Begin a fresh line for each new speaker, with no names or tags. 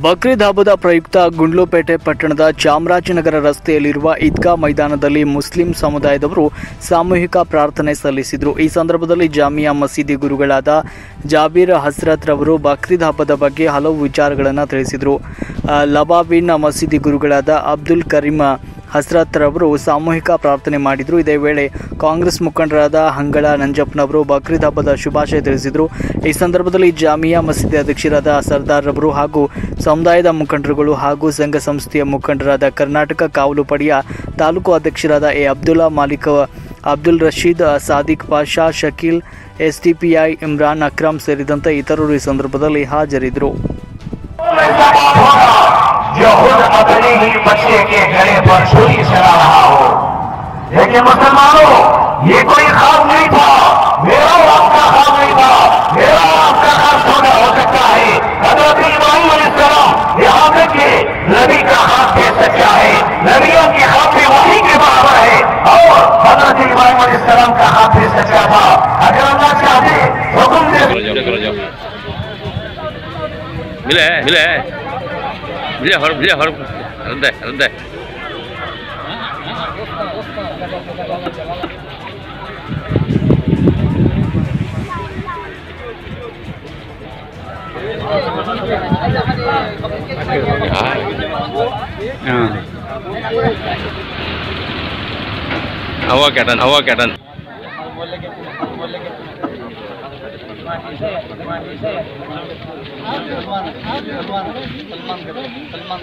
ಬಕ್ರೀದ್ ಹಬ್ಬದ ಪ್ರಯುಕ್ತ ಗುಂಡ್ಲುಪೇಟೆ ಪಟ್ಟಣದ ಚಾಮರಾಜನಗರ ರಸ್ತೆಯಲ್ಲಿರುವ ಈದ್ಗಾ ಮೈದಾನದಲ್ಲಿ ಮುಸ್ಲಿಂ ಸಮುದಾಯದವರು ಸಾಮೂಹಿಕ ಪ್ರಾರ್ಥನೆ ಸಲ್ಲಿಸಿದರು। ಈ ಸಂದರ್ಭದಲ್ಲಿ ಜಾಮಿಯಾ ಮಸೀದಿ ಗುರುಗಳಾದ ಜಾಬೀರ್ ಹಸ್ರತ್ ರವರು ಬಕ್ರೀದ್ ಹಬ್ಬದ ಬಗ್ಗೆ ಹಲವು ವಿಚಾರಗಳನ್ನು ತಿಳಿಸಿದರು। ಲಬಾಬಿನ್ ಮಸೀದಿ ಗುರುಗಳಾದ ಅಬ್ದುಲ್ ಕರೀಂ ಹಸ್ರತ್ ರವರು ಸಾಮೂಹಿಕ ಪ್ರಾರ್ಥನೆ ಮಾಡಿದರು। ಇದೇ ವೇಳೆ ಕಾಂಗ್ರೆಸ್ ಮುಖಂಡರಾದ ಹಂಗಳ ನಂಜಪ್ಪನವರು ಬಕ್ರೀದ್ ಹಬ್ಬದ ಶುಭಾಶಯ ತಿಳಿಸಿದರು। ಈ ಸಂದರ್ಭದಲ್ಲಿ ಜಾಮಿಯಾ ಮಸೀದಿ ಅಧ್ಯಕ್ಷರಾದ ಸರ್ದಾರ್ ರವರು ಹಾಗೂ ಸಮುದಾಯದ ಮುಖಂಡರುಗಳು ಹಾಗೂ ಸಂಘ ಸಂಸ್ಥೆಯ ಮುಖಂಡರಾದ ಕರ್ನಾಟಕ ಕಾವಲು ಪಡೆಯ ತಾಲೂಕು ಅಧ್ಯಕ್ಷರಾದ ಎ ಅಬ್ದುಲ್ಲಾ ಮಾಲಿಕ್, ಅಬ್ದುಲ್ ರಶೀದ್, ಸಾದಿಕ್ ಪಾಷಾ, ಶಕೀಲ್, ಎಸ್ಡಿಪಿಐ ಇಮ್ರಾನ್ ಅಕ್ರಮ್ ಸೇರಿದಂತೆ ಇತರರು ಈ ಸಂದರ್ಭದಲ್ಲಿ ಹಾಜರಿದ್ದರು।
जो खुद अपने ही बच्चे के गले पर छुरी चला रहा हो। लेकिन मुसलमानों, ये कोई ख्वाब नहीं था, मेरा और आपका ख्वाब नहीं था, मेरा और आपका ख्वाब छोटा हो सकता है। हज़रत इब्राहीम अलैहिस्सलाम यहाँ तक के नबी का ख्वाब भी सच्चा है, नबियों की ख्वाब भी वही के बराबर है और हज़रत इब्राहीम अलैहिस्सलाम का ख्वाब भी सच्चा था। अगर अल्लाह चाहे हुक्म दे
मिले रद्द हवा कैटन सलमान